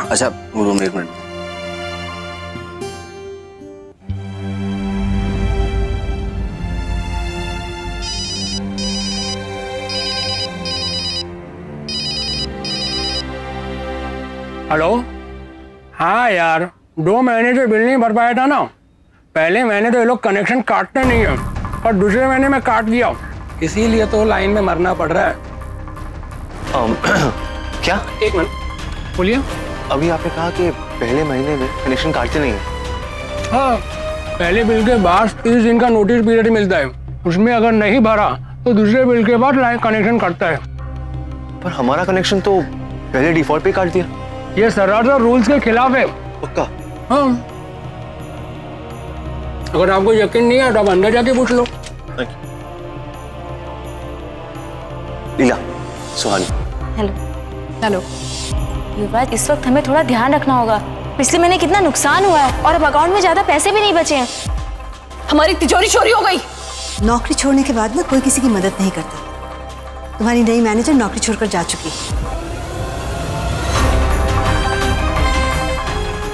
अच्छा रूम एक minute. Hello. हाँ यार, 2 महीने से बिल नहीं भर पाया था ना। पहले महीने तो ये लोग कनेक्शन काटते नहीं है और दूसरे महीने में काट दिया, इसीलिए तो लाइन में मरना पड़ रहा है। क्या? एक मिनट बोलिए। अभी आपने कहा कि पहले महीने में कनेक्शन काटते नहीं है। हाँ, पहले बिल के बाद 30 दिन का नोटिस पीरियड मिलता है, उसमें अगर नहीं भरा तो दूसरे बिल के बाद लाइन कनेक्शन कटता है। पर हमारा कनेक्शन तो पहले डिफॉल्ट पे काट दिया। ये सरासर रूल्स के खिलाफ है। पक्का? हाँ, अगर आपको यकीन नहीं है तो आप अंदर जाके पूछ लो। लीला, सुहानी। हेलो। हेलो युवराज, इस वक्त हमें थोड़ा ध्यान रखना होगा। पिछले महीने कितना नुकसान हुआ है और अब अकाउंट में ज्यादा पैसे भी नहीं बचे हैं। हमारी तिजोरी चोरी हो गई। नौकरी छोड़ने के बाद ना कोई किसी की मदद नहीं करता। तुम्हारी नई मैनेजर नौकरी छोड़कर जा चुकी है।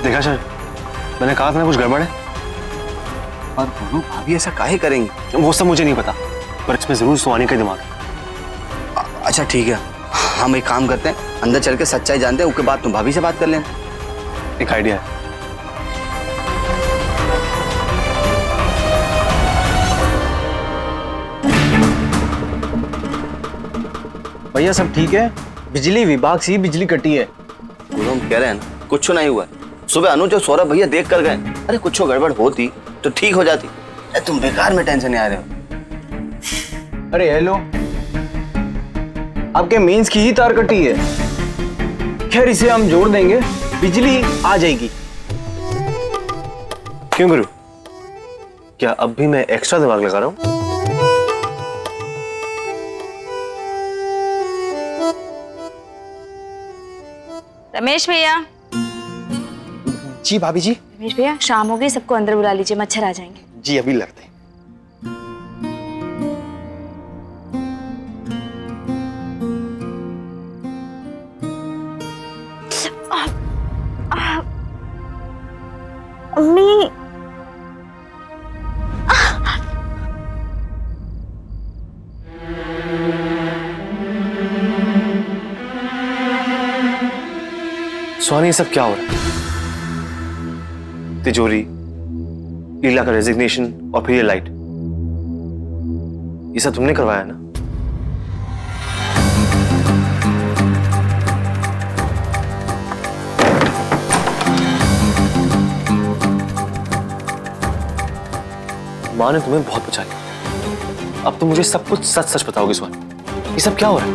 देखा सर, मैंने कहा था ना कुछ गड़बड़ है। और बोलो भाभी ऐसा काहे करेंगी? वो सब मुझे नहीं पता, पर इसमें जरूर सुहानी का दिमाग है। अच्छा ठीक है, हम एक काम करते हैं, अंदर चल के सच्चाई जानते हैं, उसके बाद तुम भाभी से बात कर लेना। एक आइडिया है। भैया सब ठीक है? बिजली विभाग से बिजली कटी है। हम कह रहे हैं ना कुछ नहीं हुआ। सुबह अनुज और सौरभ भैया देख कर गए। अरे कुछ गड़बड़ होती तो ठीक हो जाती। तुम बेकार में टेंशन नहीं आ रहे हो। अरे हेलो, आपके मेंस की ही तार कटी है। खैर इसे हम जोड़ देंगे, बिजली आ जाएगी। क्यों गुरु, क्या अब भी मैं एक्स्ट्रा दिमाग लगा रहा हूँ? रमेश भैया। जी भाभी जी। रमेश भैया, शाम हो गई, सबको अंदर बुला लीजिए, मच्छर आ जाएंगे। जी अभी लगते हैं। अम्मी। सुहानी, ये सब क्या हो रहा है? तिजोरी, लीला का रेजिग्नेशन और फिर ये लाइट, ये सब तुमने करवाया ना? माँ ने तुम्हें बहुत बचा लिया। अब तुम मुझे सब कुछ सच सच बताओगी सुहानी। ये सब क्या हो रहा है?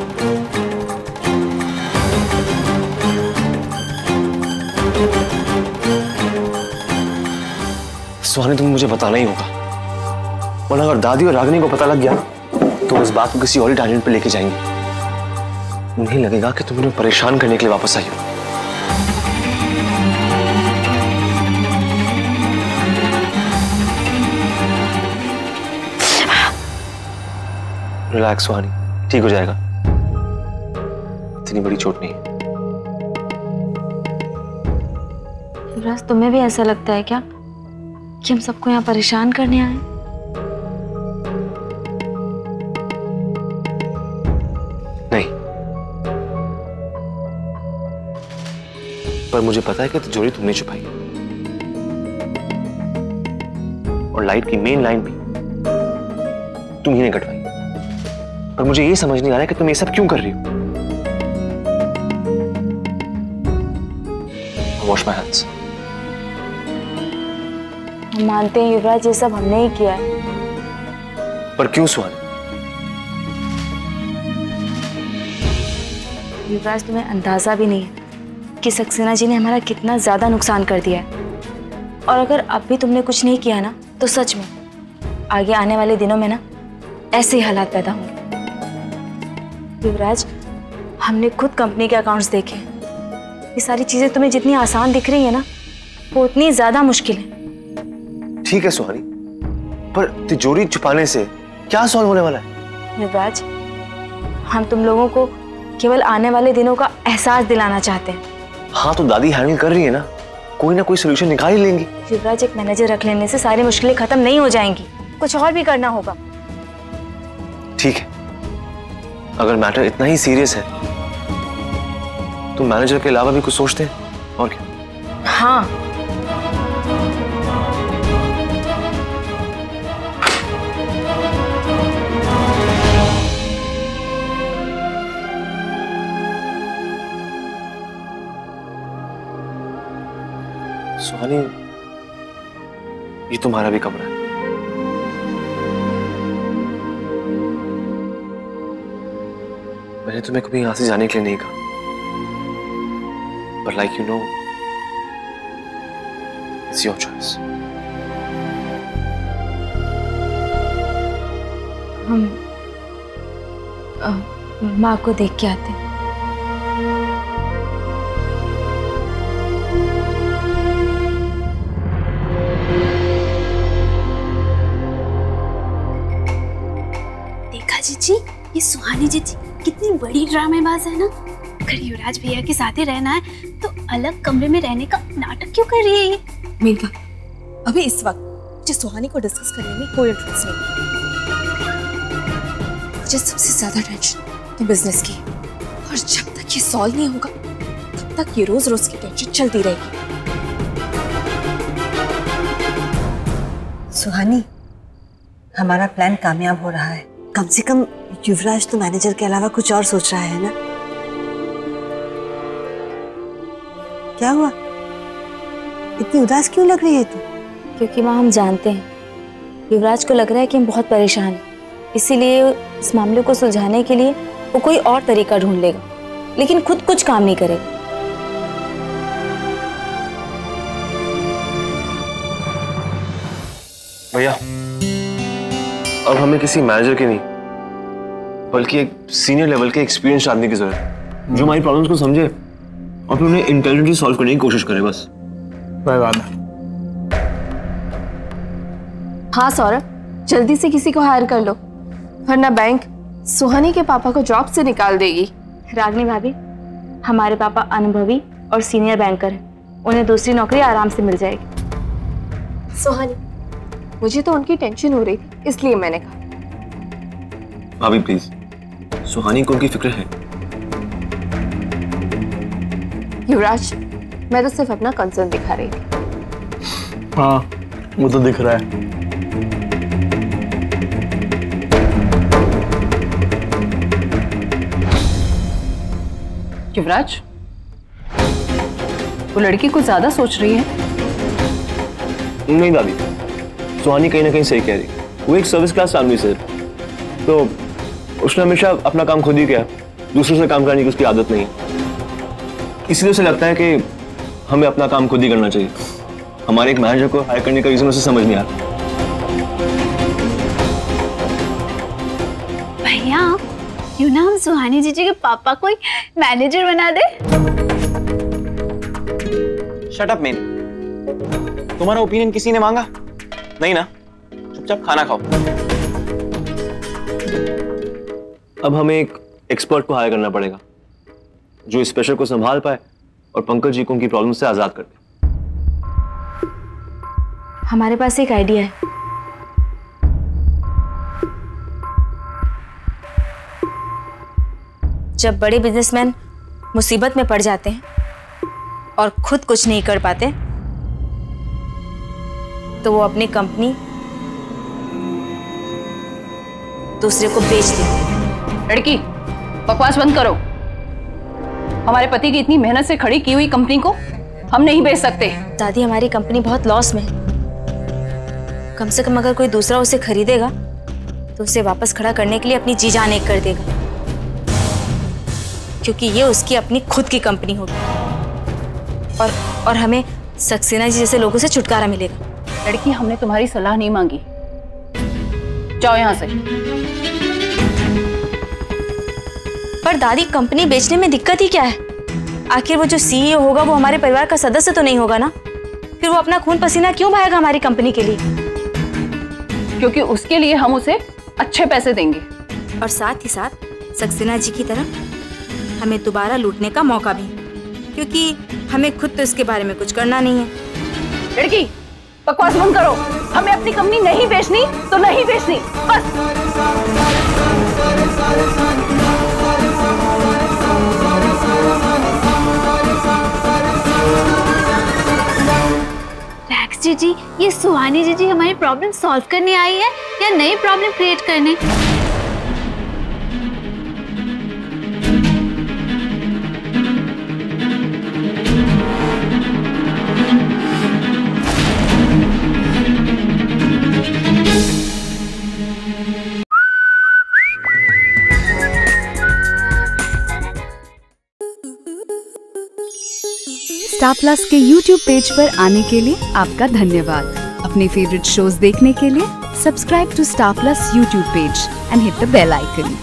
सुहानी, तुम्हें मुझे बताना ही होगा, वरना अगर दादी और रागिनी को पता लग गया तो इस बात को किसी और टारगेट पे लेके जाएंगे। उन्हें लगेगा कि तुम उन्हें परेशान करने के लिए वापस आई हो। रिलैक्स सुहानी, ठीक हो जाएगा। इतनी बड़ी चोट नहीं है। युवराज, तुम्हें भी ऐसा लगता है क्या कि हम सबको यहाँ परेशान करने आए? नहीं, पर मुझे पता है कि तिजोरी तुमने छुपाई है और लाइट की मेन लाइन भी तुम ही ने कटवाई। पर मुझे ये समझ नहीं आ रहा है कि तुम ये सब क्यों कर रही हो। Wash my hands. हम मानते हैं युवराज, ये सब हमने ही किया है। पर क्यों सुहानी? युवराज, तुम्हें अंदाजा भी नहीं है कि सक्सेना जी ने हमारा कितना ज्यादा नुकसान कर दिया है। और अगर अब भी तुमने कुछ नहीं किया ना, तो सच में आगे आने वाले दिनों में ना ऐसे ही हालात पैदा होंगे। युवराज, हमने खुद कंपनी के अकाउंट्स देखे। ये सारी चीजें तुम्हें जितनी आसान दिख रही है ना, वो उतनी ज्यादा मुश्किल है। ठीक है सुहानी, पर तिजोरी छुपाने से क्या सॉल्व होने वाला है? युवराज, हम तुम लोगों को केवल आने वाले दिनों का एहसास दिलाना चाहते हैं हाँ तो दादी हैंडल कर रही है ना, कोई ना कोई सोल्यूशन निकाल ही लेंगी। युवराज, एक मैनेजर रख लेने से सारी मुश्किलें खत्म नहीं हो जाएंगी, कुछ और भी करना होगा। ठीक है, अगर मैटर इतना ही सीरियस है तो मैनेजर के अलावा भी कुछ सोचते हैं, और क्या। हाँ, सुहानी, ये तुम्हारा भी कमरा है। मैंने तुम्हें कभी यहां से जाने के लिए नहीं कहा, but like you know, it's your choice. हम माँ को देख के आते हैं। देखा जीजी, ये सुहानी जीजी कितनी बड़ी ड्रामेबाज है ना। अगर युवराज भैया के साथ ही रहना है तो अलग कमरे में रहने का नाटक क्यों कर रही है ये? मेनका, अभी इस वक्त मुझे सुहानी को डिस्कस करने में कोई इंटरेस्ट नहीं। मुझे सबसे ज्यादा टेंशन तो बिजनेस की, और जब तक ये सॉल्व नहीं होगा तब तक ये रोज रोज की टेंशन चलती रहेगी। सुहानी, हमारा प्लान कामयाब हो रहा है। कम से कम युवराज तो मैनेजर के अलावा कुछ और सोच रहा है ना। क्या हुआ, इतनी उदास क्यों लग रही है तू? क्योंकि माँ, हम जानते हैं युवराज को लग रहा है कि हम बहुत परेशान हैं, इसीलिए इस मामले को सुलझाने के लिए वो कोई और तरीका ढूंढ लेगा, लेकिन खुद कुछ काम नहीं करेगा। भैया, अब हमें किसी मैनेजर के नहीं बल्कि एक सीनियर लेवल के एक्सपीरियंस आदमी की जरूरत है, जो हमारी प्रॉब्लम्स को समझे और फिर उन्हें इंटेलिजेंटली सॉल्व करने की कोशिश करे, बस। कोई बात नहीं। हाँ सौरभ, जल्दी से किसी को हायर कर लो, वरना बैंक सुहानी के पापा को जॉब से निकाल देगी। रागनी भाभी, हमारे पापा अनुभवी और सीनियर बैंकर हैं, उन्हें दूसरी नौकरी आराम से मिल जाएगी। सुहानी, मुझे तो उनकी टेंशन हो रही थी, इसलिए मैंने कहा। भाभी प्लीज, सुहानी को उनकी फिक्र है। युवराज, मैं तो सिर्फ अपना कंसर्न दिखा रही थी। हाँ, वो तो दिख रहा है। युवराज, वो लड़की कुछ ज्यादा सोच रही है। नहीं दादी, सुहानी कहीं ना कहीं सही कह रही। वो एक सर्विस क्लास फैमिली से, तो उसने हमेशा अपना काम खुद ही किया, दूसरों से काम करने की उसकी आदत नहीं है। इसलिए उसे लगता है कि हमें अपना काम खुद ही करना चाहिए। हमारे एक मैनेजर को हायर करने का रीजन उसे समझ नहीं आता। भैया, क्यों ना हम सुहानी जीजी के पापा को मैनेजर बना दे? शट अप मैन, तुम्हारा ओपिनियन किसी ने मांगा नहीं ना, चुपचाप खाना खाओ। अब हमें एक एक्सपर्ट को हायर करना पड़ेगा जो इस प्रेशर को संभाल पाए और पंकज जी को उनकी प्रॉब्लम से आजाद कर दे। हमारे पास एक आइडिया है। जब बड़े बिजनेसमैन मुसीबत में पड़ जाते हैं और खुद कुछ नहीं कर पाते तो वो अपनी कंपनी दूसरे को बेच देते हैं। लड़की, बकवास बंद करो। हमारे पति की इतनी मेहनत से खड़ी की हुई कंपनी को हम नहीं बेच सकते। दादी, हमारी कंपनी बहुत लॉस में है। कम से कम अगर कोई दूसरा उसे खरीदेगा तो उसे वापस खड़ा करने के लिए अपनी जी जान एक कर देगा, क्योंकि ये उसकी अपनी खुद की कंपनी होगी और हमें सक्सेना जी जैसे लोगों से छुटकारा मिलेगा। लड़की, हमने तुम्हारी सलाह नहीं मांगी, जाओ यहाँ से। पर दादी, कंपनी बेचने में दिक्कत ही क्या है? आखिर वो जो सीईओ होगा वो हमारे परिवार का सदस्य तो नहीं होगा ना? फिर वो अपना खून पसीना क्यों बहाएगा हमारी कंपनी के लिए? क्योंकि उसके लिए हम उसे अच्छे पैसे देंगे और साथ ही साथ सक्सेना जी की तरह हमें दोबारा लूटने का मौका भी। क्योंकि हमें खुद तो इसके बारे में कुछ करना नहीं है। लड़की, बकवास बंद करो। हमें अपनी कंपनी नहीं बेचनी तो नहीं बेचनी, बस। रैक्स जीजी, ये सुहानी जीजी हमारी प्रॉब्लम सॉल्व करने आई है या नई प्रॉब्लम क्रिएट करने? स्टार प्लस के YouTube पेज पर आने के लिए आपका धन्यवाद। अपने फेवरेट शोज देखने के लिए subscribe to Star Plus YouTube page and hit the bell icon.